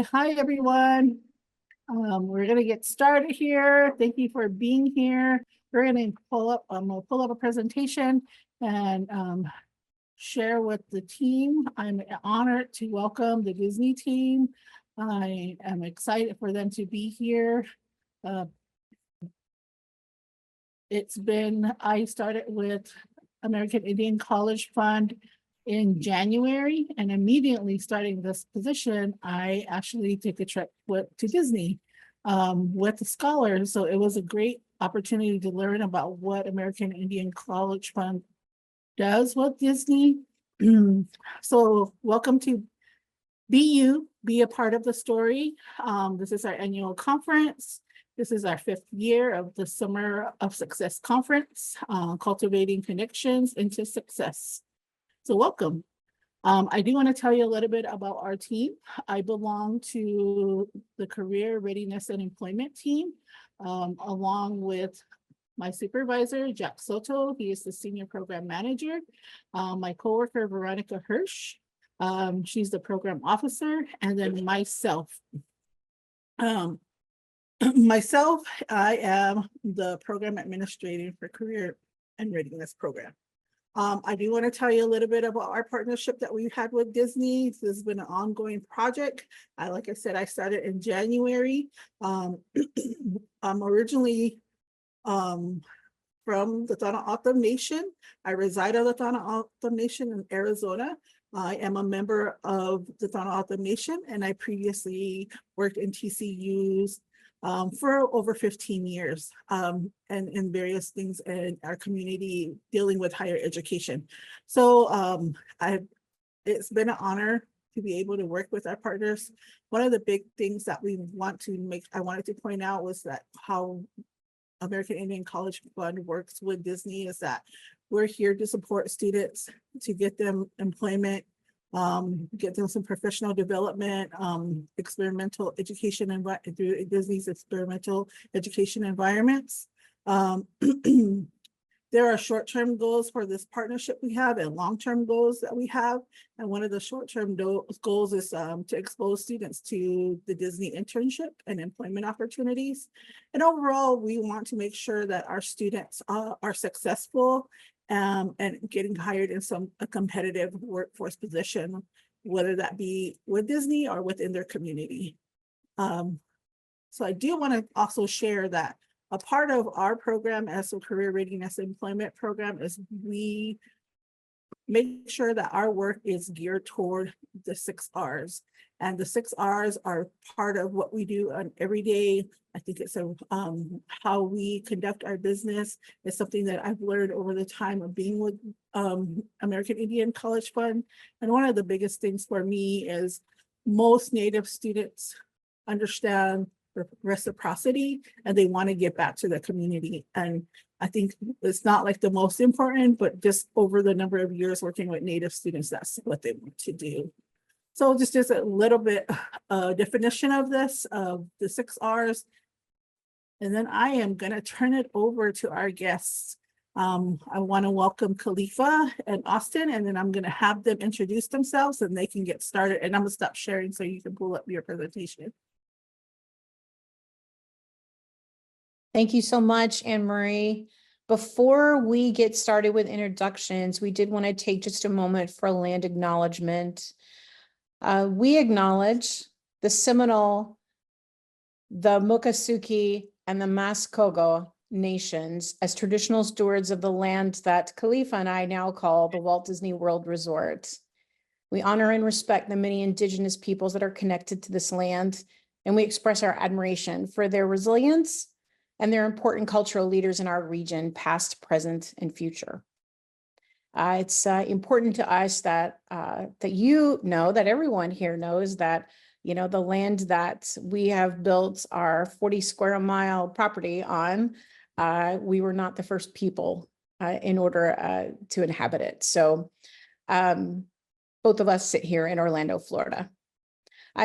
Okay, hi everyone. We're gonna get started here. Thank you for being here. We're gonna we'll pull up a presentation and share with the team. I'm honored to welcome the Disney team. I am excited for them to be here. I started with American Indian College Fund in January, and immediately starting this position, I actually took a trip to Disney with the scholars. So it was a great opportunity to learn about what American Indian College Fund does with Disney. So welcome to be a part of the story. This is our annual conference. This is our 5th year of the Summer of Success Conference, Cultivating Connections into Success. So welcome. I do want to tell you a little bit about our team. I belong to the Career Readiness and Employment team, along with my supervisor, Jack Soto. He is the Senior Program Manager. My coworker, Veronica Hirsch. She's the Program Officer. And then myself. I am the Program Administrator for Career and Readiness Program. I do want to tell you a little bit about our partnership that we've had with Disney. This has been an ongoing project. Like I said, I started in January. I'm originally from the Tohono Nation. I reside on the Tohono Nation in Arizona. I am a member of the Tohono Nation, and I previously worked in TCU's for over 15 years and in various things in our community dealing with higher education. So it's been an honor to be able to work with our partners. One of the big things that I wanted to point out was that how American Indian College Fund works with Disney is that we're here to support students, to get them employment, get them some professional development, experimental education, and through Disney's experimental education environments. There are short-term goals for this partnership we have and long-term goals that we have. And one of the short-term goals is to expose students to the Disney internship and employment opportunities. And overall, we want to make sure that our students are successful and getting hired in a competitive workforce position, whether that be with Disney or within their community. So I do want to also share that a part of our program as a career readiness employment program is we make sure that our work is geared toward the 6 R's. And the 6 R's are part of what we do on every day. I think it's how we conduct our business. It's something that I've learned over the time of being with American Indian College Fund. And one of the biggest things for me is most Native students understand reciprocity and they want to get back to the community. And I think it's not like the most important, but just over the number of years working with Native students, that's what they want to do. So just a little bit definition of this, of the 6 R's. And then I am going to turn it over to our guests. I want to welcome Khalifa and Austin, and then I'm going to have them introduce themselves and they can get started. And I'm going to stop sharing so you can pull up your presentation. Thank you so much, Anne-Marie. Before we get started with introductions, we did want to take just a moment for land acknowledgement. We acknowledge the Seminole, the Miccosukee, and the Muskogee nations as traditional stewards of the land that Khalifa and I now call the Walt Disney World Resort. We honor and respect the many indigenous peoples that are connected to this land, and we express our admiration for their resilience and they're important cultural leaders in our region, past, present, and future. It's important to us that that everyone here knows that, the land that we have built our 40 square mile property on, we were not the first people in order to inhabit it. So both of us sit here in Orlando, Florida.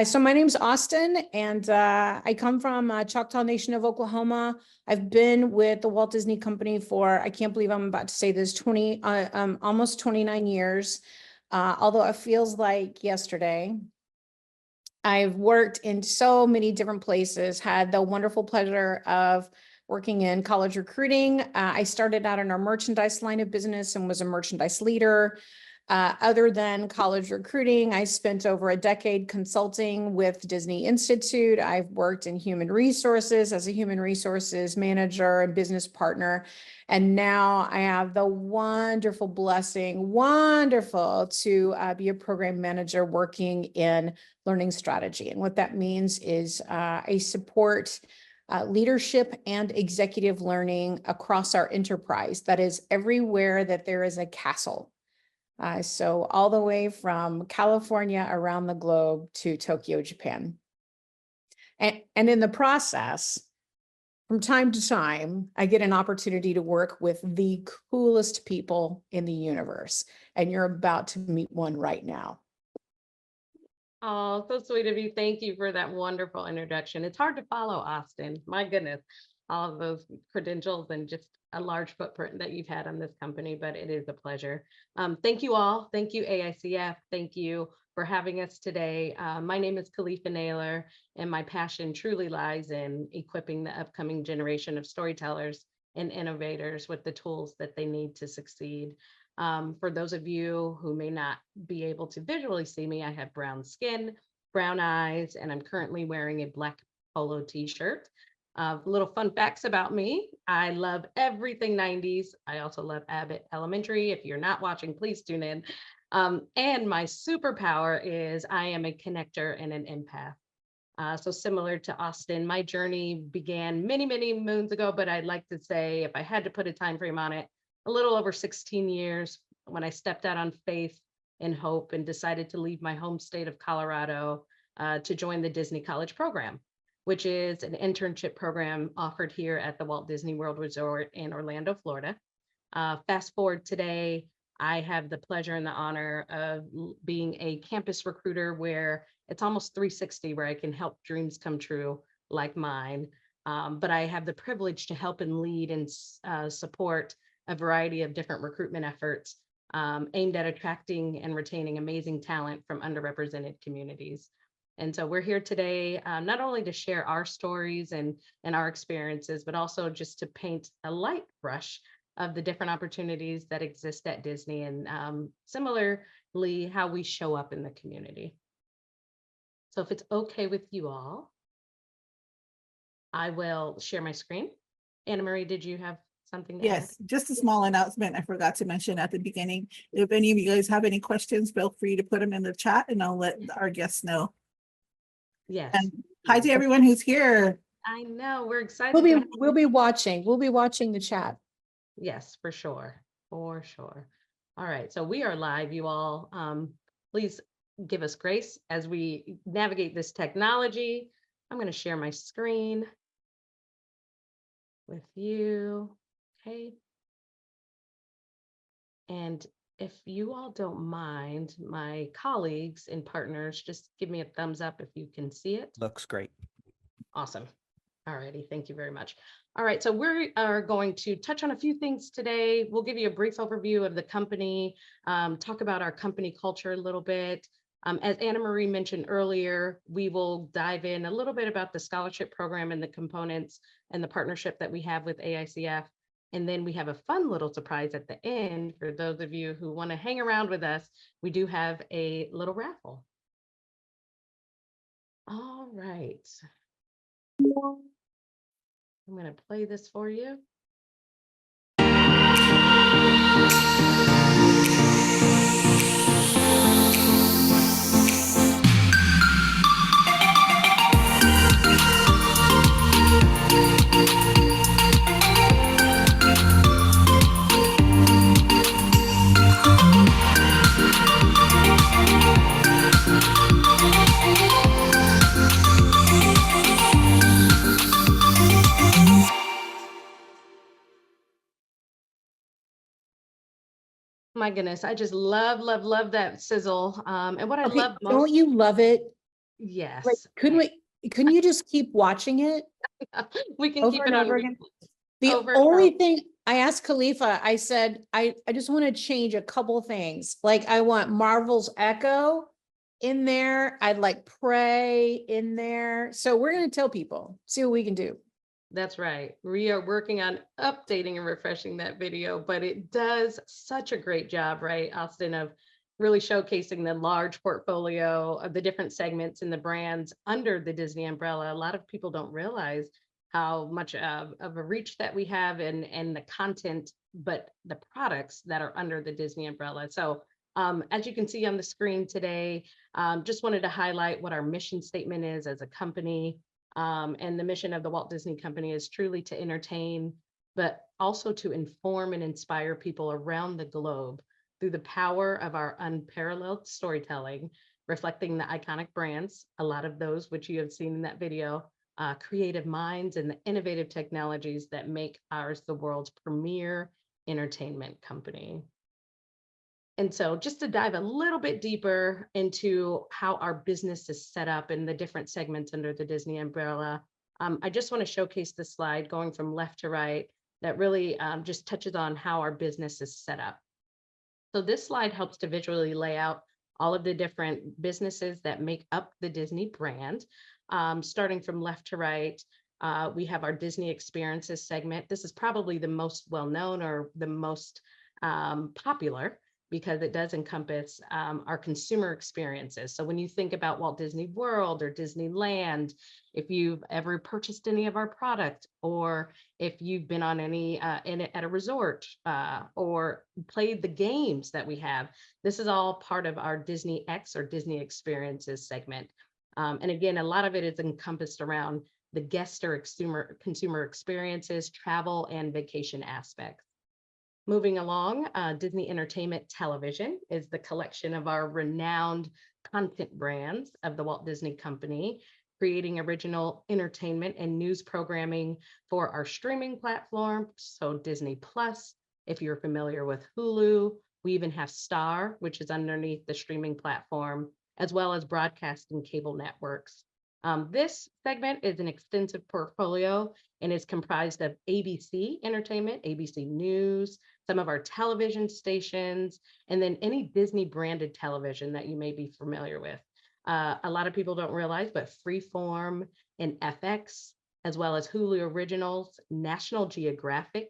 So my name's Austin, and I come from Choctaw Nation of Oklahoma. I've been with the Walt Disney Company for, I can't believe I'm about to say this, almost 29 years, although it feels like yesterday. I've worked in so many different places, had the wonderful pleasure of working in college recruiting. I started out in our merchandise line of business and was a merchandise leader. Other than college recruiting, I spent over a decade consulting with Disney Institute. I've worked in human resources as a human resources manager and business partner. And now I have the wonderful blessing, wonderful to be a program manager working in learning strategy. And what that means is I support leadership and executive learning across our enterprise. That is everywhere that there is a castle. So all the way from California around the globe to Tokyo, Japan. And in the process, from time to time, I get an opportunity to work with the coolest people in the universe. And you're about to meet one right now. Oh, so sweet of you. Thank you for that wonderful introduction. It's hard to follow, Austin. My goodness, all of those credentials and just a large footprint that you've had on this company, but it is a pleasure. Thank you all. Thank you, AICF. Thank you for having us today. My name is Khalifa Naylor, and my passion truly lies in equipping the upcoming generation of storytellers and innovators with the tools that they need to succeed. For those of you who may not be able to visually see me, I have brown skin, brown eyes, and I'm currently wearing a black polo t-shirt. Little fun facts about me. I love everything 90s. I also love Abbott Elementary. If you're not watching, please tune in. And my superpower is I am a connector and an empath. So similar to Austin, my journey began many, many moons ago, but I'd like to say, if I had to put a time frame on it, a little over 16 years when I stepped out on faith and hope and decided to leave my home state of Colorado to join the Disney College program, which is an internship program offered here at the Walt Disney World Resort in Orlando, Florida. Fast forward today, I have the pleasure and the honor of being a campus recruiter where it's almost 360, where I can help dreams come true like mine. But I have the privilege to help and lead and support a variety of different recruitment efforts aimed at attracting and retaining amazing talent from underrepresented communities. And so we're here today, not only to share our stories and our experiences, but also just to paint a light brush of the different opportunities that exist at Disney and similarly how we show up in the community. So if it's okay with you all, I will share my screen. Anna Marie, did you have something to add? Yes, just a small announcement I forgot to mention at the beginning. If any of you guys have any questions, feel free to put them in the chat and I'll let our guests know. Yes. And hi to everyone who's here. I know, we're excited. We'll be watching the chat. Yes, for sure. For sure. All right. So we are live, you all. Please give us grace as we navigate this technology. I'm going to share my screen with you. Okay. And if you all don't mind, my colleagues and partners, just give me a thumbs up if you can see it. Looks great. Awesome. All righty. Thank you very much. All right. So we are going to touch on a few things today. We'll give you a brief overview of the company, talk about our company culture a little bit. As Anna Marie mentioned earlier, we will dive in a little bit about the scholarship program and the components and the partnership that we have with AICF. And then we have a fun little surprise at the end for those of you who want to hang around with us. We do have a little raffle. All right. I'm going to play this for you. My goodness, I just love that sizzle. And what I Okay, love most. don't you love it? Yes. Like, couldn't you just keep watching it We can over keep and it on over again? The over and only over. thing I asked Khalifa, I said, I just want to change a couple things. Like I want Marvel's Echo in there. I'd like pray in there. So we're going to tell people, see what we can do. That's right. We are working on updating and refreshing that video, but it does such a great job, right, Austin, of really showcasing the large portfolio of the different segments and the brands under the Disney umbrella. A lot of people don't realize how much of a reach that we have and the content, but the products that are under the Disney umbrella. So as you can see on the screen today, just wanted to highlight what our mission statement is as a company. And the mission of the Walt Disney Company is truly to entertain, but also to inform and inspire people around the globe through the power of our unparalleled storytelling, reflecting the iconic brands, a lot of those which you have seen in that video, creative minds, and the innovative technologies that make ours the world's premier entertainment company. And so just to dive a little bit deeper into how our business is set up in the different segments under the Disney umbrella, I just want to showcase the slide going from left to right that really just touches on how our business is set up. So this slide helps to visually lay out all of the different businesses that make up the Disney brand. Starting from left to right, we have our Disney Experiences segment. This is probably the most well-known or the most popular, because it does encompass our consumer experiences. So when you think about Walt Disney World or Disneyland, if you've ever purchased any of our product, or if you've been on any at a resort or played the games that we have, this is all part of our Disney X or Disney Experiences segment. And again, a lot of it is encompassed around the guest or consumer experiences, travel, and vacation aspects. Moving along, Disney Entertainment Television is the collection of our renowned content brands of the Walt Disney Company, creating original entertainment and news programming for our streaming platform. So Disney Plus, if you're familiar with Hulu, we even have Star, which is underneath the streaming platform, as well as broadcast and cable networks. This segment is an extensive portfolio and is comprised of ABC Entertainment, ABC News, some of our television stations, and then any Disney branded television that you may be familiar with. A lot of people don't realize, but Freeform and FX, as well as Hulu Originals, National Geographic,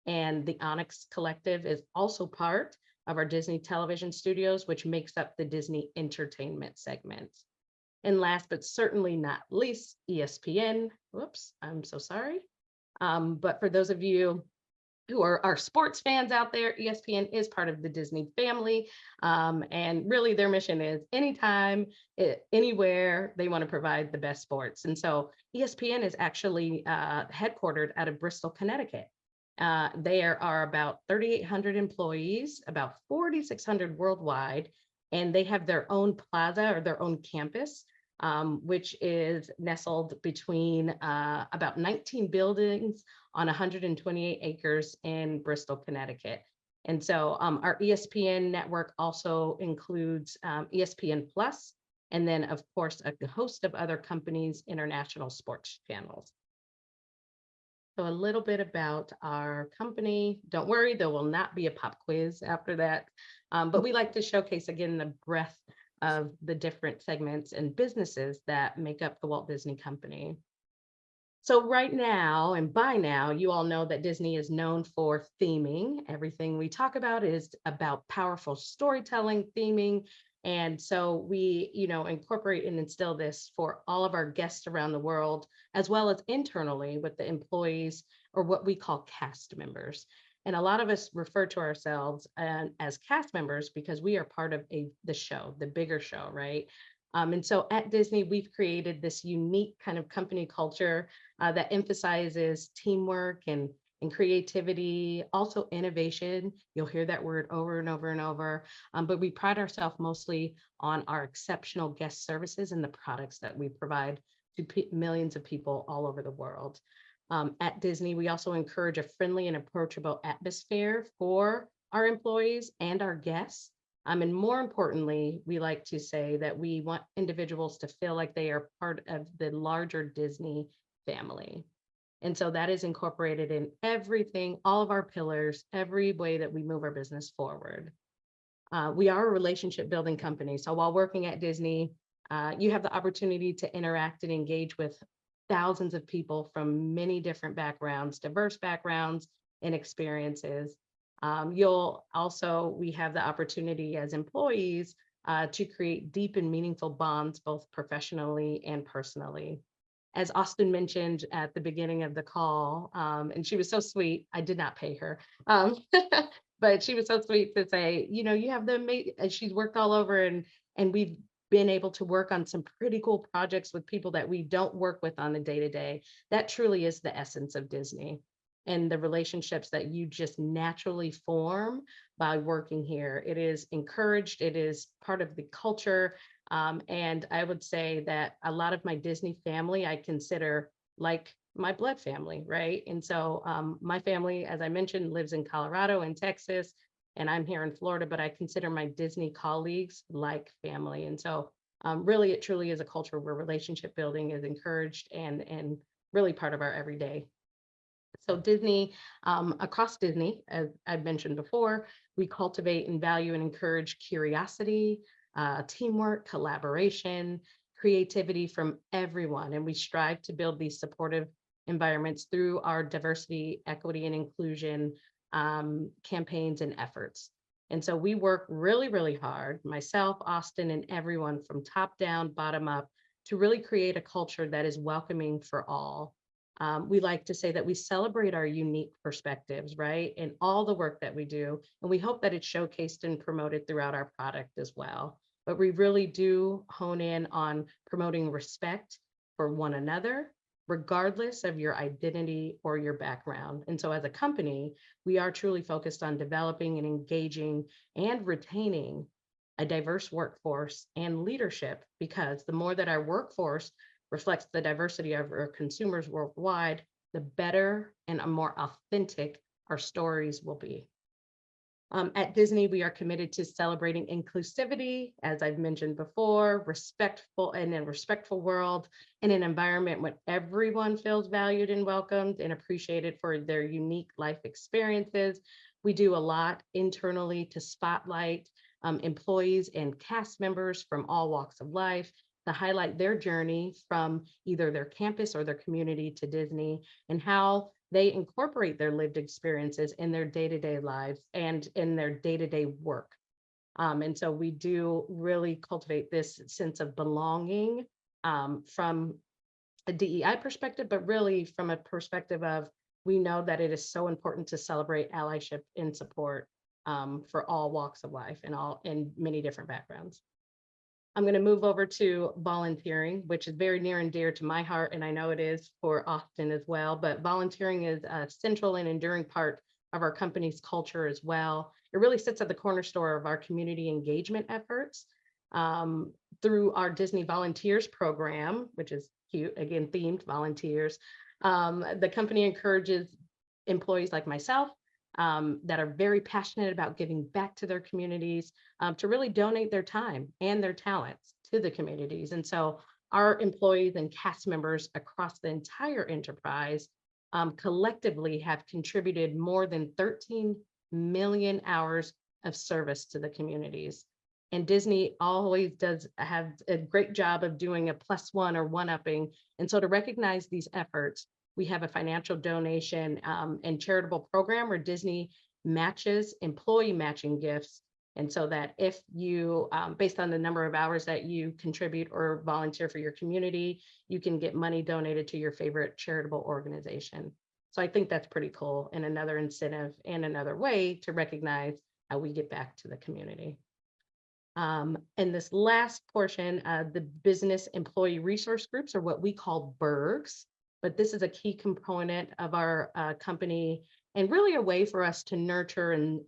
and the Onyx Collective is also part of our Disney television studios, which makes up the Disney Entertainment segment. And last but certainly not least, ESPN. Whoops, I'm so sorry. But for those of you who are our sports fans out there, ESPN is part of the Disney family. And really their mission is anytime, anywhere, they want to provide the best sports. And so ESPN is actually headquartered out of Bristol, Connecticut. There are about 3,800 employees, about 4,600 worldwide, and they have their own plaza or their own campus, which is nestled between about 19 buildings on 128 acres in Bristol, Connecticut. And so our ESPN network also includes ESPN Plus, and then of course, a host of other companies' international sports channels. So a little bit about our company. Don't worry, there will not be a pop quiz after that. But we like to showcase again the breadth of the different segments and businesses that make up the Walt Disney Company. So right now, and by now, you all know that Disney is known for theming. Everything we talk about is about powerful storytelling, theming. And so we, incorporate and instill this for all of our guests around the world, as well as internally with the employees, or what we call cast members. And a lot of us refer to ourselves as cast members because we are part of the show, the bigger show, right? And so at Disney, we've created this unique kind of company culture that emphasizes teamwork and creativity, also innovation. You'll hear that word over and over and over. But we pride ourselves mostly on our exceptional guest services and the products that we provide to millions of people all over the world. At Disney, we also encourage a friendly and approachable atmosphere for our employees and our guests. And more importantly, we like to say that we want individuals to feel like they are part of the larger Disney family. And so that is incorporated in everything, all of our pillars, every way that we move our business forward. We are a relationship building company. So while working at Disney, you have the opportunity to interact and engage with thousands of people from many different backgrounds, diverse backgrounds and experiences. We have the opportunity as employees to create deep and meaningful bonds, both professionally and personally. As Austin mentioned at the beginning of the call, and she was so sweet, I did not pay her. But she was so sweet to say, you know, you have she's worked all over, and we've been able to work on some pretty cool projects with people that we don't work with on the day-to-day. That truly is the essence of Disney, and the relationships that you just naturally form by working here. It is encouraged, it is part of the culture. And I would say that a lot of my Disney family I consider like my blood family, right? And so my family, as I mentioned, lives in Colorado and Texas, and I'm here in Florida, but I consider my Disney colleagues like family. And so really, it truly is a culture where relationship building is encouraged and really part of our everyday. So Disney, across Disney, as I've mentioned before, we cultivate and value and encourage curiosity, teamwork, collaboration, creativity from everyone. And we strive to build these supportive environments through our diversity, equity, and inclusion campaigns and efforts. And so we work really, really hard, myself, Austin, and everyone from top down, bottom up, to really create a culture that is welcoming for all. We like to say that we celebrate our unique perspectives, right? In all the work that we do. And we hope that it's showcased and promoted throughout our product as well. But we really do hone in on promoting respect for one another, regardless of your identity or your background. And so as a company, we are truly focused on developing and engaging and retaining a diverse workforce and leadership, because the more that our workforce reflects the diversity of our consumers worldwide, the better and a more authentic our stories will be. At Disney, we are committed to celebrating inclusivity, as I've mentioned before, respectful in a respectful world, in an environment where everyone feels valued and welcomed and appreciated for their unique life experiences. We do a lot internally to spotlight employees and cast members from all walks of life, to highlight their journey from either their campus or their community to Disney, and how they incorporate their lived experiences in their day-to-day lives and in their day-to-day work. And so we do really cultivate this sense of belonging from a DEI perspective, but really from a perspective of, we know that it is so important to celebrate allyship and support for all walks of life and all in many different backgrounds. I'm going to move over to volunteering, which is very near and dear to my heart, and I know it is for Austin as well. But volunteering is a central and enduring part of our company's culture as well. It really sits at the cornerstone of our community engagement efforts through our Disney Volunteers program, which is cute, again, themed volunteers. The company encourages employees like myself that are very passionate about giving back to their communities, to really donate their time and their talents to the communities. And so our employees and cast members across the entire enterprise collectively have contributed more than 13 million hours of service to the communities. And Disney always does have a great job of doing a +1 or one-upping. And so to recognize these efforts, we have a financial donation and charitable program where Disney matches employee matching gifts. And so that if you, based on the number of hours that you contribute or volunteer for your community, you can get money donated to your favorite charitable organization. So I think that's pretty cool, and another incentive and another way to recognize how we get back to the community. And this last portion, the business employee resource groups, are what we call BERGs. But this is a key component of our company, and really a way for us to nurture and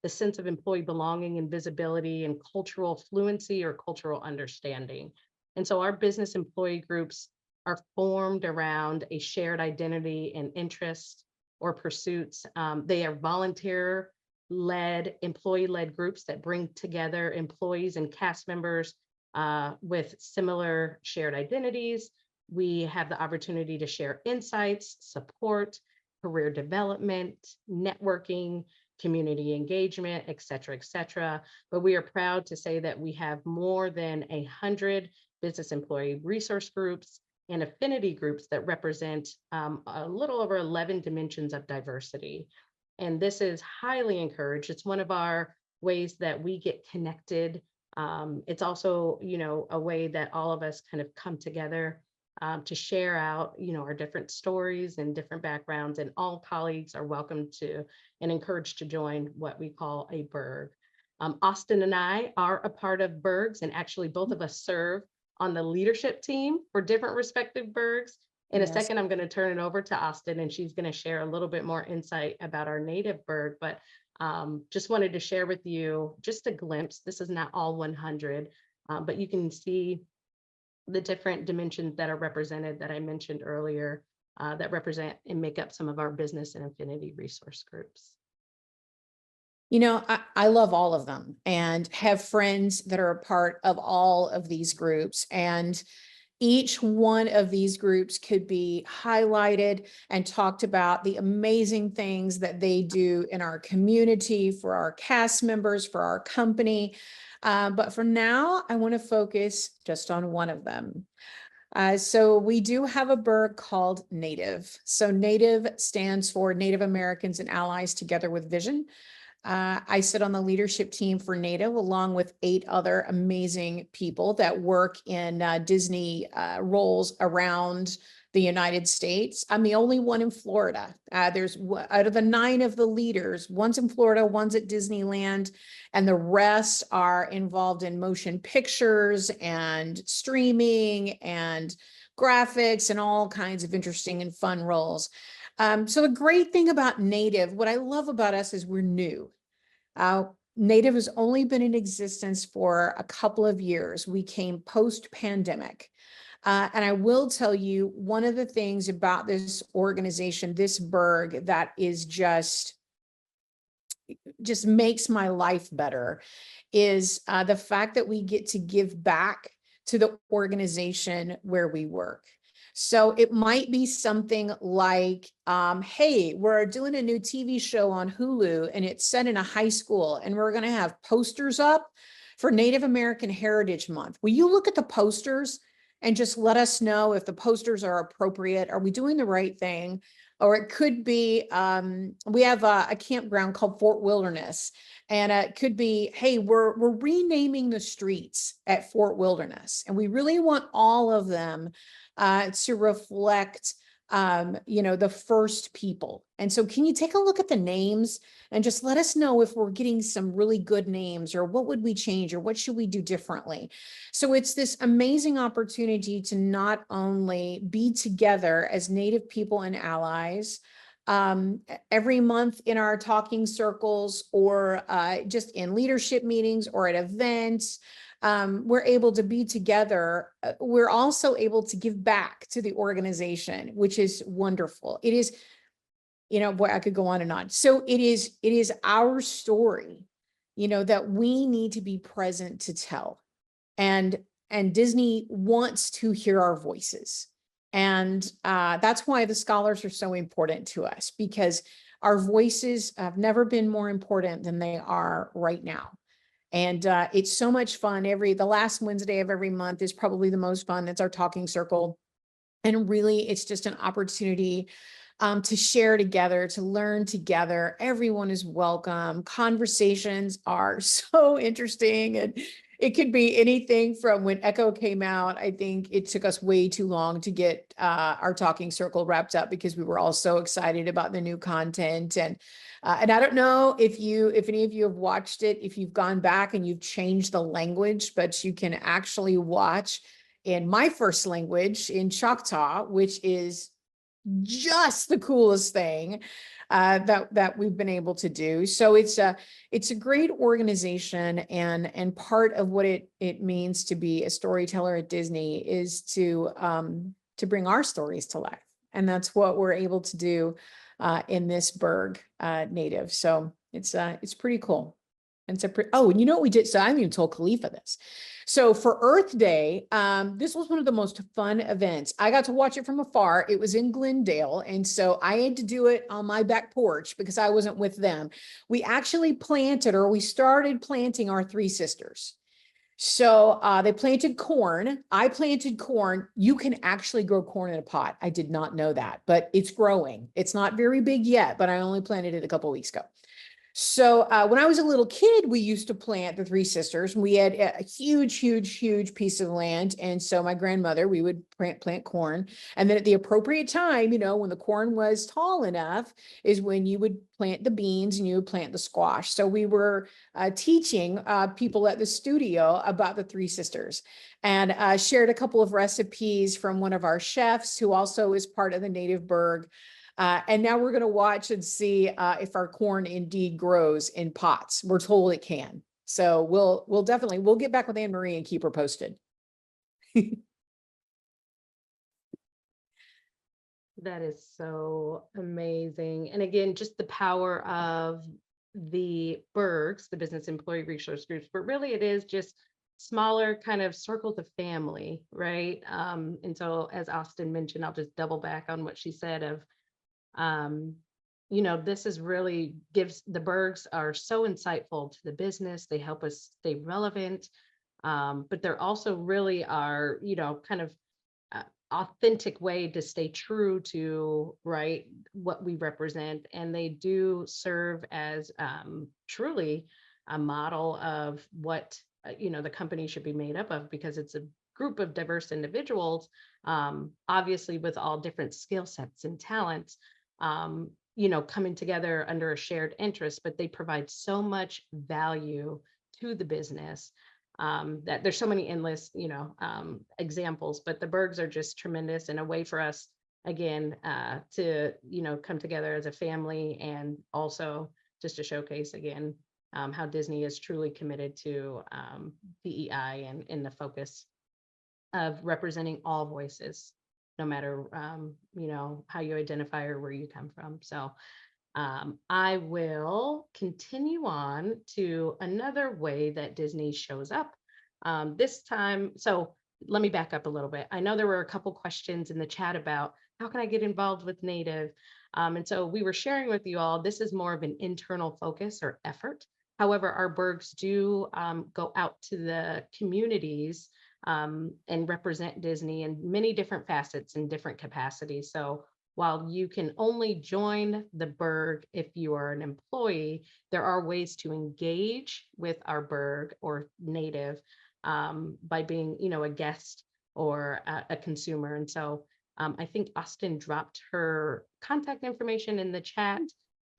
the sense of employee belonging and visibility and cultural fluency or cultural understanding. And so our business employee groups are formed around a shared identity and interest or pursuits. They are volunteer-led, employee-led groups that bring together employees and cast members with similar shared identities. We have the opportunity to share insights, support, career development, networking, community engagement, et cetera, et cetera. But we are proud to say that we have more than 100 business employee resource groups and affinity groups that represent a little over 11 dimensions of diversity. And this is highly encouraged. It's one of our ways that we get connected. It's also, a way that all of us kind of come together to share out, our different stories and different backgrounds, and all colleagues are welcome to and encouraged to join what we call a burg. Austin and I are a part of burgs, and actually both of us serve on the leadership team for different respective burgs. In a Yes. second, I'm going to turn it over to Austin, and she's going to share a little bit more insight about our native burg, but just wanted to share with you just a glimpse. This is not all 100, but you can see the different dimensions that are represented that I mentioned earlier that represent and make up some of our business and affinity resource groups. I love all of them and have friends that are a part of all of these groups. And each one of these groups could be highlighted and talked about the amazing things that they do in our community, for our cast members, for our company. But for now, I want to focus just on one of them. So we do have a burg called Native. So Native stands for Native Americans and Allies Together with Vision. I sit on the leadership team for Native, along with 8 other amazing people that work in Disney roles around the United States. I'm the only one in Florida. There's out of the 9 of the leaders, one's in Florida, one's at Disneyland, and the rest are involved in motion pictures and streaming and graphics and all kinds of interesting and fun roles. So the great thing about Native, what I love about us is we're new. Native has only been in existence for a couple of years. We came post-pandemic. And I will tell you, one of the things about this organization, this burg, that is just makes my life better is the fact that we get to give back to the organization where we work. So it might be something like, hey, we're doing a new TV show on Hulu and it's set in a high school and we're going to have posters up for Native American Heritage Month. Will you look at the posters and just let us know if the posters are appropriate? Are we doing the right thing? Or it could be, we have a campground called Fort Wilderness, and it could be, hey, we're renaming the streets at Fort Wilderness, and we really want all of them to reflect, the first people. And so can you take a look at the names and just let us know if we're getting some really good names, or what would we change, or what should we do differently? So it's this amazing opportunity to not only be together as Native people and allies, every month in our talking circles, or just in leadership meetings or at events, we're able to be together. We're also able to give back to the organization, which is wonderful. It is, boy, I could go on and on. So it is our story, that we need to be present to tell. And Disney wants to hear our voices. And that's why the scholars are so important to us, because our voices have never been more important than they are right now. And it's so much fun. The last Wednesday of every month is probably the most fun. It's our talking circle. And really, it's just an opportunity to share together, to learn together. Everyone is welcome. Conversations are so interesting. And it could be anything from when Echo came out. I think it took us way too long to get our talking circle wrapped up because we were all so excited about the new content. And I don't know if any of you have watched it, if you've gone back and you've changed the language, but you can actually watch in my first language, in Choctaw, which is just the coolest thing that we've been able to do. So it's a great organization, and part of what it means to be a storyteller at Disney is to bring our stories to life, and that's what we're able to do in this burg, Native. So it's pretty cool. And so, oh, and you know what we did? So I haven't even told Khalifa this. So for Earth Day, this was one of the most fun events. I got to watch it from afar. It was in Glendale. And so I had to do it on my back porch because I wasn't with them. We actually planted, or we started planting, our three sisters. So they planted corn. I planted corn. You can actually grow corn in a pot. I did not know that, but it's growing. It's not very big yet, but I only planted it a couple of weeks ago. So when I was a little kid, we used to plant the three sisters. We had a huge, huge, huge piece of land. And so my grandmother, we would plant corn. And then at the appropriate time, you know, when the corn was tall enough, is when you would plant the beans and you would plant the squash. So we were teaching people at the studio about the three sisters, and shared a couple of recipes from one of our chefs who also is part of the Native Burg. And now we're going to watch and see if our corn indeed grows in pots. We're told it can. So we'll definitely, we'll get back with Anne Marie and keep her posted. That is so amazing. And again, just the power of the Bergs, the Business Employee Resource Groups, but really it is just smaller kind of circles of family, right? And so as Austin mentioned, I'll just double back on what she said of, you know, this is really gives, the Bergs are so insightful to the business. They help us stay relevant, but they're also really are, you know, kind of authentic way to stay true to, right, what we represent. And they do serve as truly a model of what, you know, the company should be made up of, because it's a group of diverse individuals, obviously with all different skill sets and talents, you know, coming together under a shared interest, but they provide so much value to the business. That there's so many endless, you know, examples, but the Bergs are just tremendous, and a way for us, again, to, you know, come together as a family, and also just to showcase again how Disney is truly committed to DEI and in the focus of representing all voices, no matter, you know, how you identify or where you come from. So I will continue on to another way that Disney shows up this time. So let me back up a little bit. I know there were a couple questions in the chat about how can I get involved with Native? And so we were sharing with you all, this is more of an internal focus or effort. However, our Bergs do go out to the communities and represent Disney in many different facets and different capacities. So while you can only join the Berg if you are an employee, there are ways to engage with our Berg or Native by being, you know, a guest or a consumer. And so I think Austin dropped her contact information in the chat.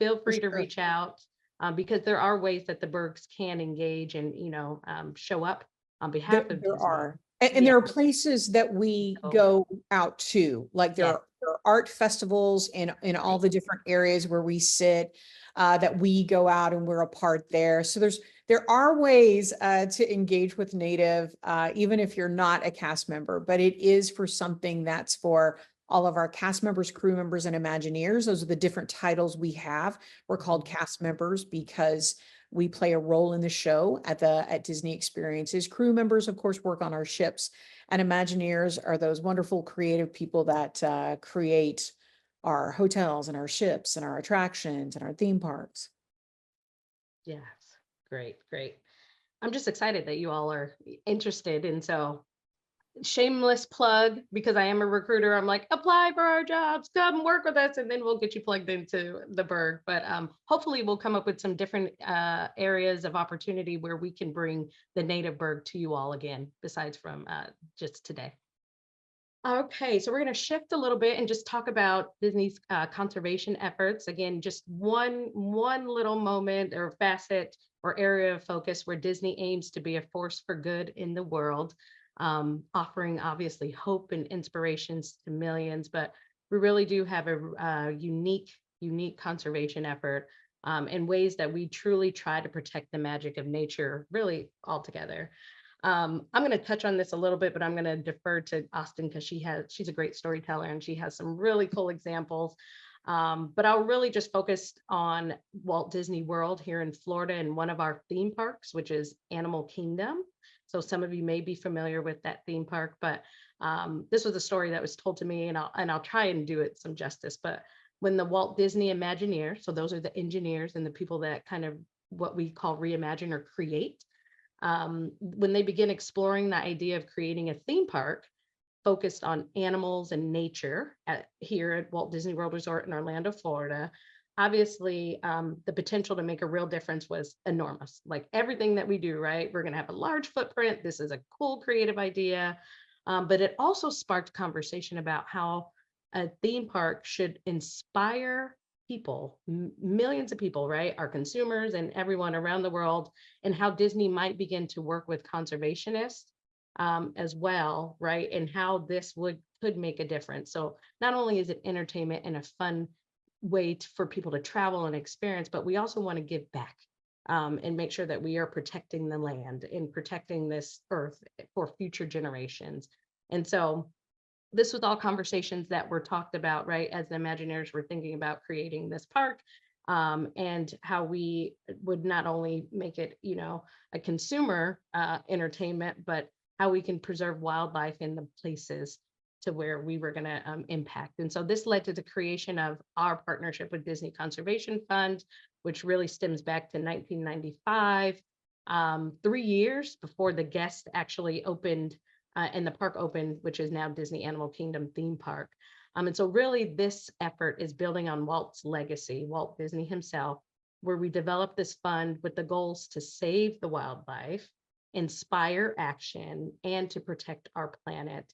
Feel free to reach out because there are ways that the Bergs can engage and, you know, show up on behalf of There Disney. are. And there are places that we go out to, like there are art festivals in all the different areas where we sit, that we go out and we're a part there. So there are ways to engage with Native, even if you're not a cast member, but it is for something that's for all of our cast members, crew members, and Imagineers. Those are the different titles we have. We're called cast members because we play a role in the show at Disney Experiences. Crew members, of course, work on our ships, and Imagineers are those wonderful creative people that create our hotels and our ships and our attractions and our theme parks. Yes, great, great. I'm just excited that you all are interested. And so shameless plug, because I am a recruiter, I'm like, apply for our jobs, come work with us, and then we'll get you plugged into the Berg. But hopefully we'll come up with some different areas of opportunity where we can bring the Native Berg to you all again, besides from just today. Okay, so we're going to shift a little bit and just talk about Disney's conservation efforts. Again, just one little moment or facet or area of focus where Disney aims to be a force for good in the world, offering obviously hope and inspirations to millions. But we really do have a unique conservation effort in ways that we truly try to protect the magic of nature really altogether. I'm going to touch on this a little bit, but I'm going to defer to Austin because she's a great storyteller and she has some really cool examples. But I'll really just focus on Walt Disney World here in Florida and one of our theme parks, which is Animal Kingdom. So some of you may be familiar with that theme park, but this was a story that was told to me, and I'll try and do it some justice. But when the Walt Disney Imagineers, so those are the engineers and the people that kind of what we call reimagine or create, when they begin exploring the idea of creating a theme park focused on animals and nature here at Walt Disney World Resort in Orlando, Florida, obviously the potential to make a real difference was enormous. Like everything that we do, right? We're going to have a large footprint. This is a cool, creative idea. But it also sparked conversation about how a theme park should inspire people, millions of people, right? Our consumers and everyone around the world, and how Disney might begin to work with conservationists as well, right? And how this could make a difference. So not only is it entertainment and a fun way for people to travel and experience, but we also want to give back and make sure that we are protecting the land and protecting this earth for future generations. And so this was all conversations that were talked about, right? As the Imagineers were thinking about creating this park, and how we would not only make it, you know, a consumer entertainment, but how we can preserve wildlife in the places to where we were going to impact. And so this led to the creation of our partnership with Disney Conservation Fund, which really stems back to 1995, 3 years before the guest actually opened and the park opened, which is now Disney Animal Kingdom theme park. And so really this effort is building on Walt's legacy, Walt Disney himself, where we developed this fund with the goals to save the wildlife, inspire action, and to protect our planet.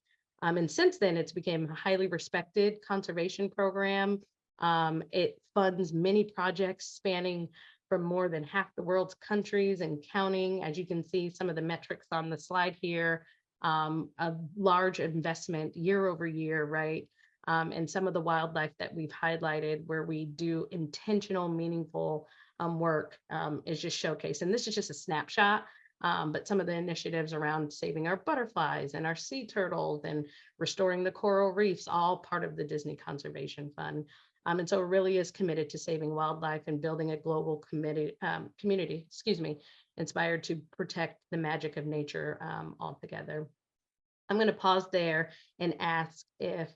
And since then, it's become a highly respected conservation program. It funds many projects spanning from more than half the world's countries and counting. As you can see, some of the metrics on the slide here, a large investment year over year, right? And some of the wildlife that we've highlighted where we do intentional, meaningful work is just showcased. And this is just a snapshot, but some of the initiatives around saving our butterflies and our sea turtles and restoring the coral reefs, all part of the Disney Conservation Fund. And so it really is committed to saving wildlife and building a global community, inspired to protect the magic of nature altogether. I'm going to pause there and ask if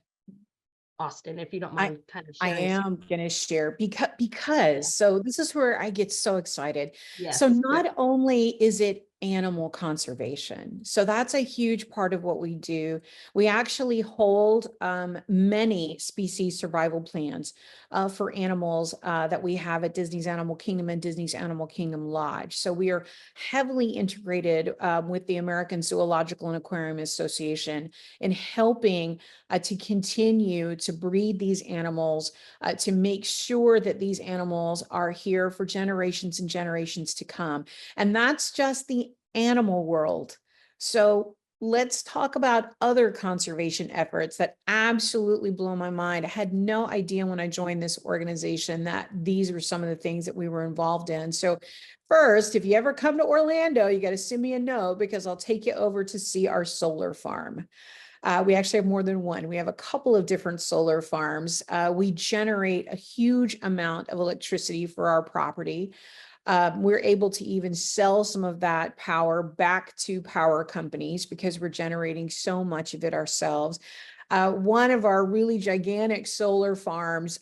Austin, if you don't mind kind of I sharing. am going to share because so this is where I get so excited. Yes. So not only is it animal conservation, so that's a huge part of what we do. We actually hold many species survival plans for animals that we have at Disney's Animal Kingdom and Disney's Animal Kingdom Lodge. So we are heavily integrated with the American Zoological and Aquarium Association in helping to continue to breed these animals, to make sure that these animals are here for generations and generations to come. And that's just the animal world. So let's talk about other conservation efforts that absolutely blow my mind. I had no idea when I joined this organization that these were some of the things that we were involved in. So first, if you ever come to Orlando, you got to send me a note because I'll take you over to see our solar farm. We actually have more than one. We have a couple of different solar farms. We generate a huge amount of electricity for our property. We're able to even sell some of that power back to power companies because we're generating so much of it ourselves. One of our really gigantic solar farms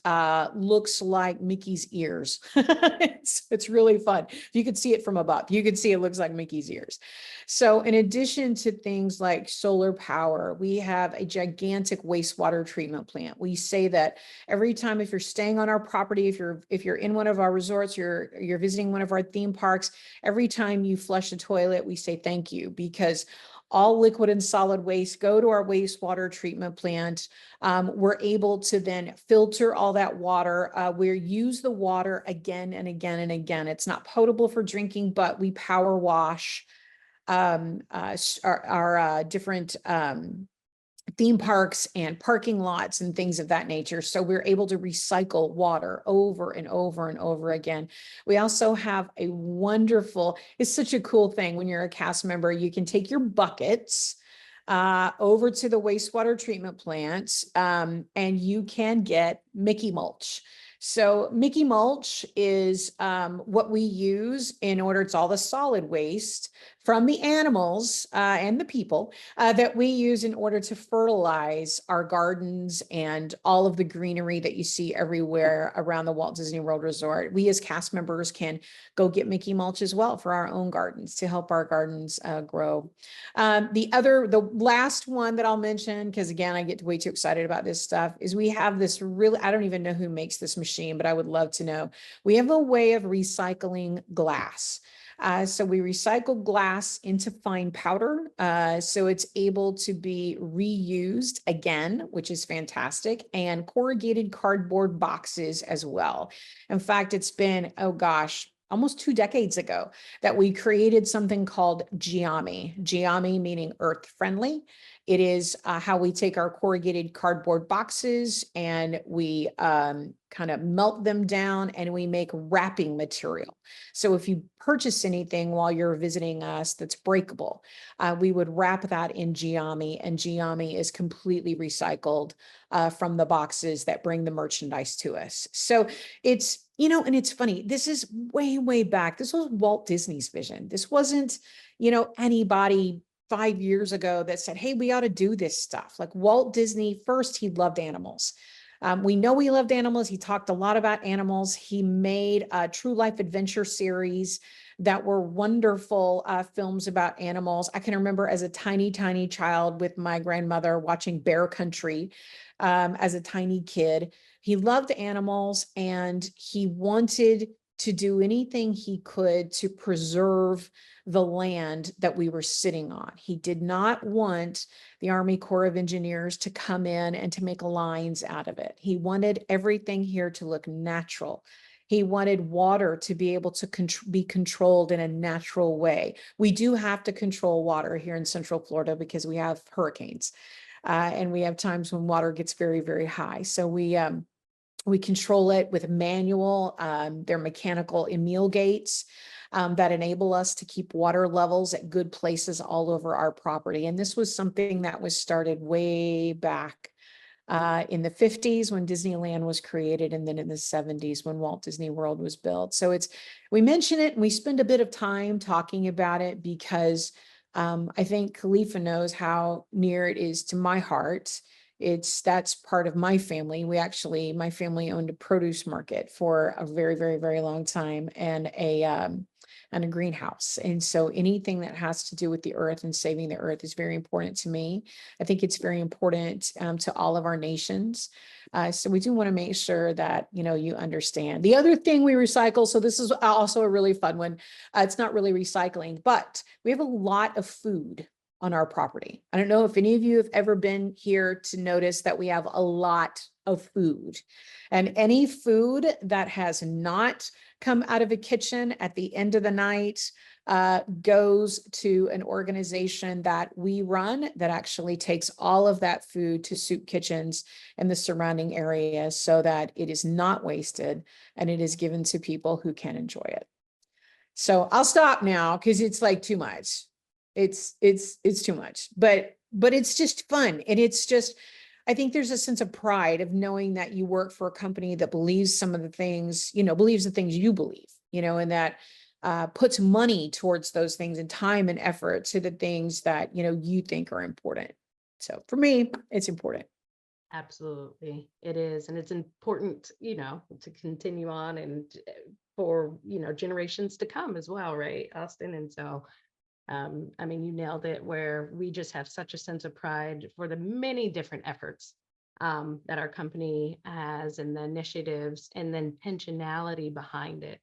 looks like Mickey's ears. It's really fun. You could see it from above. You could see it looks like Mickey's ears. So in addition to things like solar power, we have a gigantic wastewater treatment plant. We say that every time if you're staying on our property, if you're in one of our resorts, you're visiting one of our theme parks, every time you flush the toilet, we say thank you because all liquid and solid waste go to our wastewater treatment plant. We're able to then filter all that water. We use the water again and again and again. It's not potable for drinking, but we power wash our different theme parks and parking lots and things of that nature. So we're able to recycle water over and over and over again. We also have a wonderful, it's such a cool thing when you're a cast member, you can take your buckets over to the wastewater treatment plant, and you can get Mickey mulch. So Mickey mulch is what we use in order, it's all the solid waste from the animals and the people that we use in order to fertilize our gardens and all of the greenery that you see everywhere around the Walt Disney World Resort. We as cast members can go get Mickey mulch as well for our own gardens to help our gardens grow. The last one that I'll mention, because again, I get way too excited about this stuff, is we have this really, I don't even know who makes this machine, but I would love to know. We have a way of recycling glass. So we recycle glass into fine powder. So it's able to be reused again, which is fantastic, and corrugated cardboard boxes as well. In fact, it's been, oh gosh, almost 2 decades ago that we created something called Giami. Giami meaning earth friendly. It is how we take our corrugated cardboard boxes and we kind of melt them down and we make wrapping material. So if you purchase anything while you're visiting us that's breakable, we would wrap that in Giami, and Giami is completely recycled from the boxes that bring the merchandise to us. So it's, you know, and it's funny, this is way, way back. This was Walt Disney's vision. This wasn't, you know, anybody 5 years ago that said, hey, we ought to do this stuff. Like Walt Disney, first, he loved animals. We know he loved animals. He talked a lot about animals. He made a true life adventure series that were wonderful films about animals. I can remember as a tiny, tiny child with my grandmother watching Bear Country as a tiny kid. He loved animals and he wanted to do anything he could to preserve the land that we were sitting on. He did not want the Army Corps of Engineers to come in and to make lines out of it. He wanted everything here to look natural. He wanted water to be able to be controlled in a natural way. We do have to control water here in Central Florida because we have hurricanes and we have times when water gets very, very high. So we control it with manual, they're mechanical Emil gates that enable us to keep water levels at good places all over our property. And this was something that was started way back in the 50s when Disneyland was created, and then in the 70s when Walt Disney World was built. So we mention it and we spend a bit of time talking about it because I think Khalifa knows how near it is to my heart. That's part of my family. My family owned a produce market for a very, very, very long time and a greenhouse. And so anything that has to do with the earth and saving the earth is very important to me. I think it's very important to all of our nations. So we do want to make sure that, you know, you understand. The other thing we recycle, so this is also a really fun one. It's not really recycling, but we have a lot of food on our property. I don't know if any of you have ever been here to notice that we have a lot of food, and any food that has not come out of a kitchen at the end of the night goes to an organization that we run that actually takes all of that food to soup kitchens in the surrounding area so that it is not wasted and it is given to people who can enjoy it. So I'll stop now because it's like too much. It's too much, but it's just fun. And it's just, I think there's a sense of pride of knowing that you work for a company that believes some of the things, you know, believes the things you believe, you know, and that puts money towards those things and time and effort to the things that, you know, you think are important. So for me, it's important. Absolutely. It is. And it's important, you know, to continue on and for, you know, generations to come as well, right, Austin? And so I mean, you nailed it, where we just have such a sense of pride for the many different efforts that our company has and the initiatives and the intentionality behind it,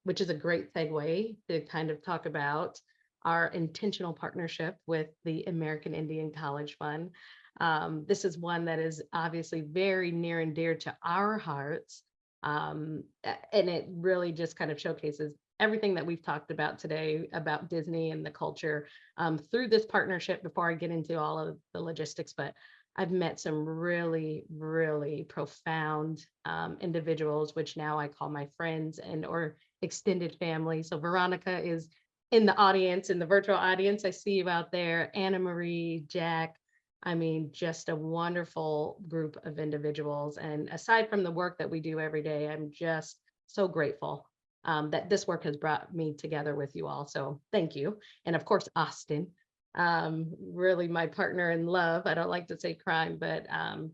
which is a great segue to kind of talk about our intentional partnership with the American Indian College Fund. This is one that is obviously very near and dear to our hearts. And it really just kind of showcases everything that we've talked about today about Disney and the culture through this partnership. Before I get into all of the logistics, but I've met some really, really profound individuals, which now I call my friends and or extended family. So Veronica is in the audience, in the virtual audience, I see you out there, Anna Marie, Jack. I mean, just a wonderful group of individuals. And aside from the work that we do every day, I'm just so grateful that this work has brought me together with you all. So thank you. And of course, Austin, really my partner in love. I don't like to say crime, but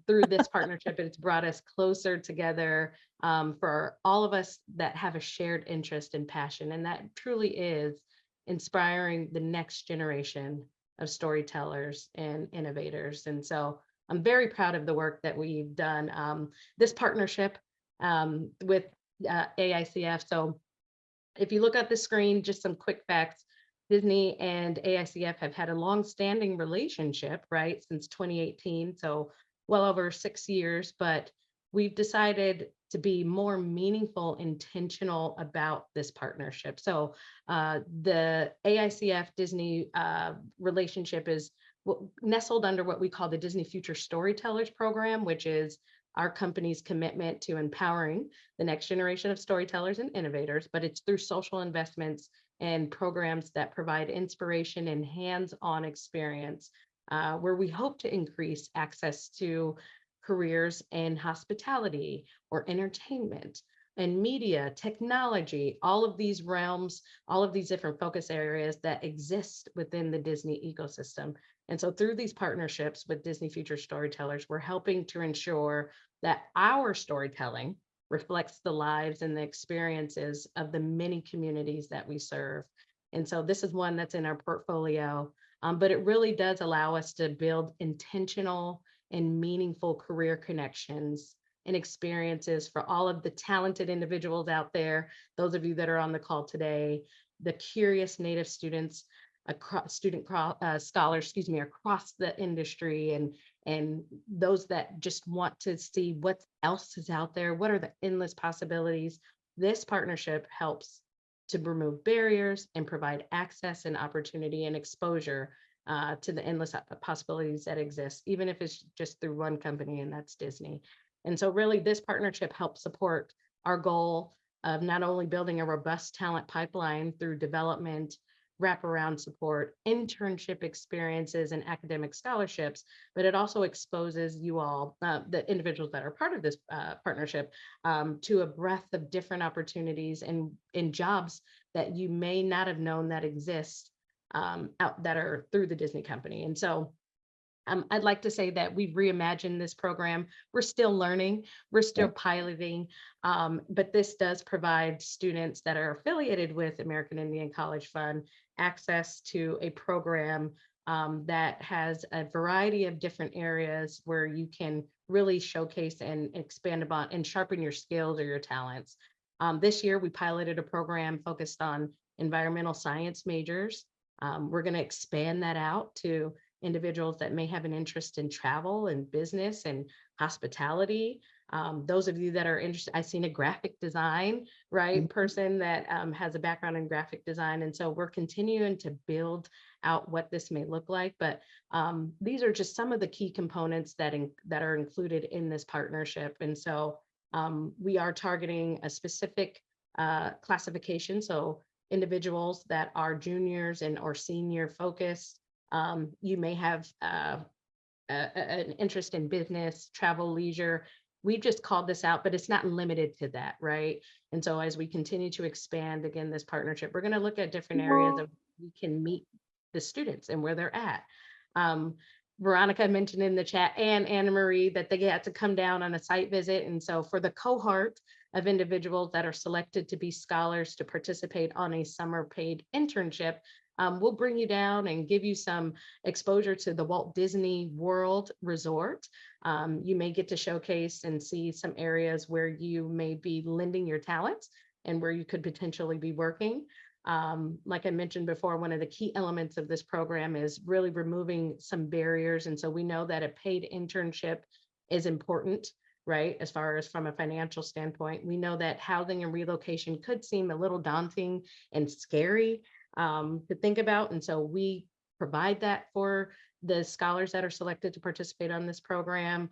through this partnership, it's brought us closer together for all of us that have a shared interest and passion. And that truly is inspiring the next generation of storytellers and innovators. And so I'm very proud of the work that we've done. This partnership with AICF. So if you look at the screen, just some quick facts. Disney and AICF have had a long-standing relationship, right, since 2018, so well over 6 years, but we've decided to be more meaningful, intentional about this partnership. So the AICF Disney relationship is nestled under what we call the Disney Future Storytellers program, which is our company's commitment to empowering the next generation of storytellers and innovators, but it's through social investments and programs that provide inspiration and hands-on experience, where we hope to increase access to careers in hospitality or entertainment and media, technology, all of these realms, all of these different focus areas that exist within the Disney ecosystem. And so through these partnerships with Disney Future Storytellers, we're helping to ensure that our storytelling reflects the lives and the experiences of the many communities that we serve. And so this is one that's in our portfolio, but it really does allow us to build intentional and meaningful career connections and experiences for all of the talented individuals out there, those of you that are on the call today, the curious Native students, scholars, across the industry, and those that just want to see what else is out there, what are the endless possibilities. This partnership helps to remove barriers and provide access and opportunity and exposure to the endless possibilities that exist, even if it's just through one company, and that's Disney. And so really this partnership helps support our goal of not only building a robust talent pipeline through development, wraparound support, internship experiences, and academic scholarships, but it also exposes you all, the individuals that are part of this partnership, to a breadth of different opportunities and in jobs that you may not have known that exist out that are through the Disney company. And so I'd like to say that we've reimagined this program. We're still learning, we're still piloting, but this does provide students that are affiliated with American Indian College Fund access to a program that has a variety of different areas where you can really showcase and expand upon and sharpen your skills or your talents. This year, we piloted a program focused on environmental science majors. We're going to expand that out to individuals that may have an interest in travel and business and hospitality. Those of you that are interested, I've seen a graphic design, right, person that has a background in graphic design. And so we're continuing to build out what this may look like. But these are just some of the key components that are included in this partnership. And so we are targeting a specific classification. So individuals that are juniors and or senior focused. You may have an interest in business, travel, leisure. We've just called this out, but it's not limited to that, right? And so as we continue to expand, again, this partnership, we're going to look at different areas of we can meet the students and where they're at. Veronica mentioned in the chat and Anna Marie that they had to come down on a site visit. And so for the cohort of individuals that are selected to be scholars to participate on a summer paid internship, we'll bring you down and give you some exposure to the Walt Disney World Resort. You may get to showcase and see some areas where you may be lending your talents and where you could potentially be working. Like I mentioned before, one of the key elements of this program is really removing some barriers. And so we know that a paid internship is important, right? As far as from a financial standpoint, we know that housing and relocation could seem a little daunting and scary to think about. And so we provide that for the scholars that are selected to participate on this program.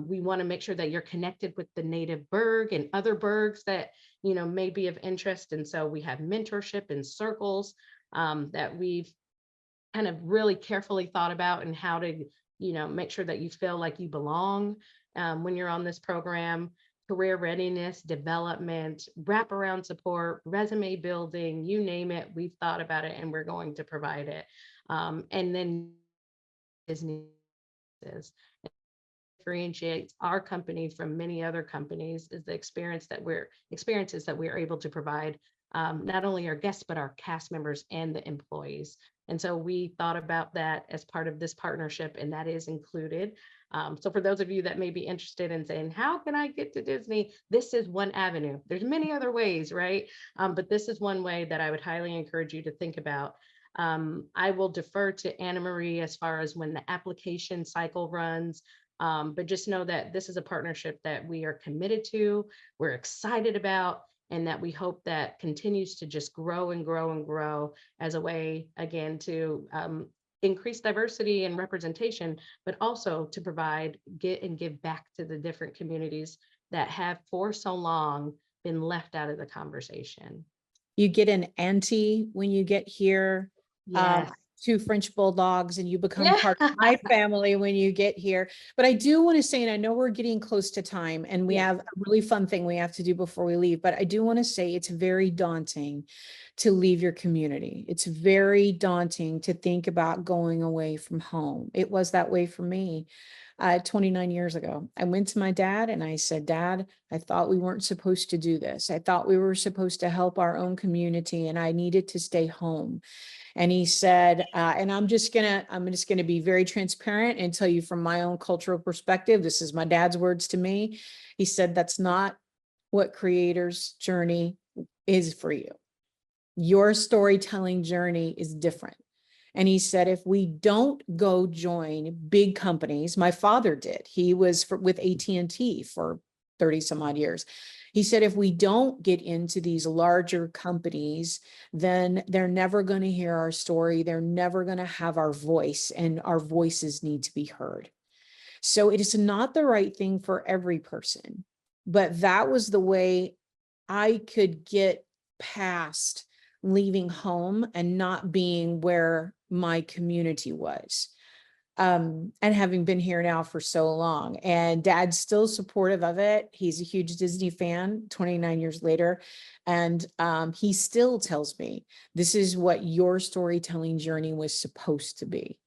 We want to make sure that you're connected with the native burg and other burgs that may be of interest. And so we have mentorship and circles that we've kind of really carefully thought about, and how to, make sure that you feel like you belong when you're on this program. Career readiness, development, wraparound support, resume building, you name it, we've thought about it and we're going to provide it. And then Disney differentiates our company from many other companies is the experiences that we're able to provide, not only our guests, but our cast members and the employees. And so we thought about that as part of this partnership, and that is included. So for those of you that may be interested in saying, how can I get to Disney? This is one avenue. There's many other ways, right? But this is one way that I would highly encourage you to think about. I will defer to Anna Marie as far as when the application cycle runs. But just know that this is a partnership that we are committed to, we're excited about, and that we hope that continues to just grow and grow and grow as a way, again, to increase diversity and representation, but also to provide, get and give back to the different communities that have for so long been left out of the conversation. You get an auntie when you get here. Yes. 2 French bulldogs, and you become Yeah. part of my family when you get here. But I do want to say, and I know we're getting close to time, and we Yeah. have a really fun thing we have to do before we leave, but I do want to say it's very daunting to leave your community. It's very daunting to think about going away from home. It was that way for me 29 years ago. I went to my dad and I said, Dad, I thought we weren't supposed to do this. I thought we were supposed to help our own community, and I needed to stay home. And he said, and I'm just gonna be very transparent and tell you from my own cultural perspective, this is my dad's words to me. He said, that's not what creator's journey is for you. Your storytelling journey is different. And he said, if we don't go join big companies, my father did. He was with AT&T for 30 some odd years. He said, if we don't get into these larger companies, then they're never going to hear our story. They're never going to have our voice, and our voices need to be heard. So it is not the right thing for every person, but that was the way I could get past leaving home and not being where my community was. And having been here now for so long, and Dad's still supportive of it. He's a huge Disney fan 29 years later. And he still tells me, this is what your storytelling journey was supposed to be.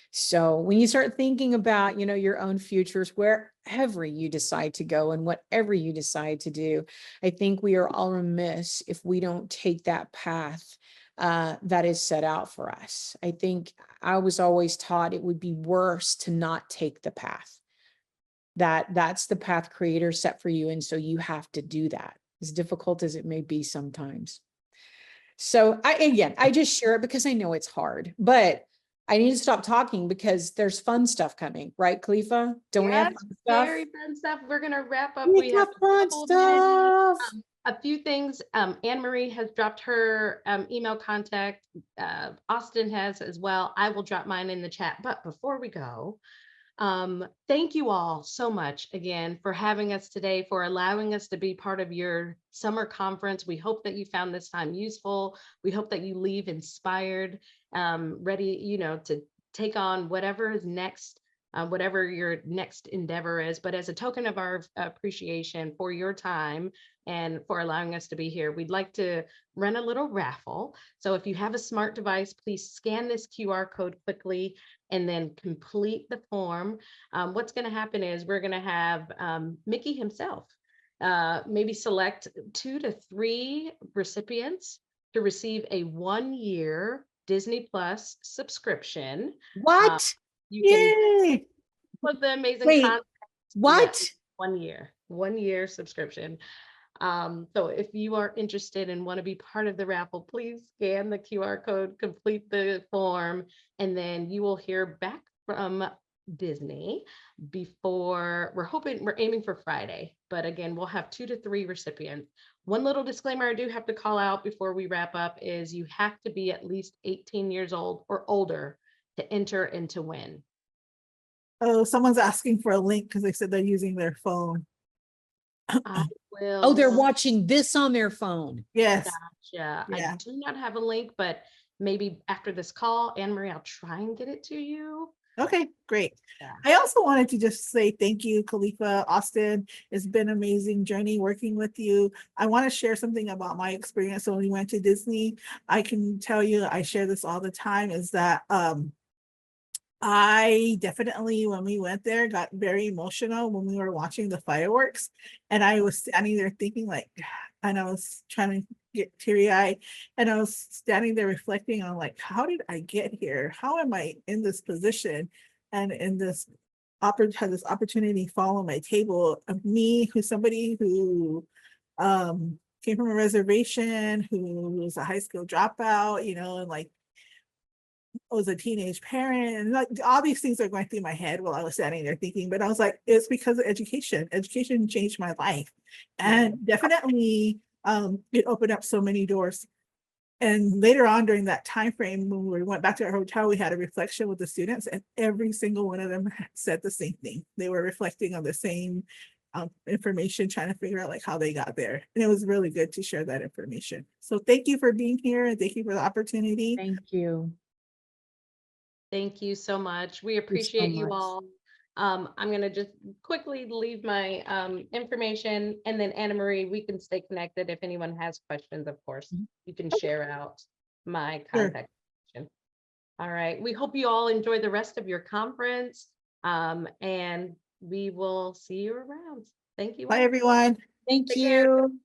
So when you start thinking about, your own futures, wherever you decide to go and whatever you decide to do, I think we are all remiss if we don't take that path that is set out for us. I think I was always taught it would be worse to not take the path. That's the path creator set for you. And so you have to do that, as difficult as it may be sometimes. So I just share it because I know it's hard, but I need to stop talking because there's fun stuff coming, right, Khalifa? Don't we have fun stuff? Very fun stuff. We're going to wrap up. We have fun stuff. A few things. Anne Marie has dropped her email contact. Austin has as well. I will drop mine in the chat. But before we go, thank you all so much again for having us today, for allowing us to be part of your summer conference. We hope that you found this time useful. We hope that you leave inspired, ready, to take on whatever is next. Whatever your next endeavor is. But as a token of our appreciation for your time and for allowing us to be here, we'd like to run a little raffle. So if you have a smart device, please scan this QR code quickly and then complete the form. What's going to happen is we're going to have Mickey himself maybe select 2 to 3 recipients to receive a 1-year Disney Plus subscription. What? You can put the amazing content. What? Yeah, 1 year subscription. So if you are interested and want to be part of the raffle, please scan the QR code, complete the form, and then you will hear back from Disney before we're aiming for Friday. But again, we'll have 2 to 3 recipients. One little disclaimer I do have to call out before we wrap up is you have to be at least 18 years old or older to enter and to win. Oh, someone's asking for a link because they said they're using their phone. I will. Oh, they're watching this on their phone. Yes. Gotcha. Yeah. I do not have a link, but maybe after this call, Anne Marie, I'll try and get it to you. Okay, great. Yeah. I also wanted to just say thank you, Khalifa, Austin. It's been an amazing journey working with you. I want to share something about my experience when we went to Disney. I can tell you, I share this all the time, is that I definitely, when we went there, got very emotional when we were watching the fireworks. And I was standing there thinking like, and I was trying to get teary-eyed, and I was standing there reflecting on like, how did I get here? How am I in this position and in this had this opportunity fall on my table of me, who's somebody who came from a reservation, who was a high school dropout, you know, and like was a teenage parent, and like all these things are going through my head while I was standing there thinking, but I was like, it's because of education. Education changed my life. And definitely it opened up so many doors. And later on during that time frame, when we went back to our hotel, we had a reflection with the students, and every single one of them said the same thing. They were reflecting on the same information, trying to figure out like how they got there. And it was really good to share that information. So thank you for being here, and thank you for the opportunity. Thank you. Thank you so much. We you so appreciate you much. all. I'm going to just quickly leave my information, and then Anna Marie, we can stay connected. If anyone has questions, of course, you can share out my Sure. contact information. All right. We hope you all enjoy the rest of your conference, and we will see you around. Thank you. Bye, all. everyone. Thank Take care. you.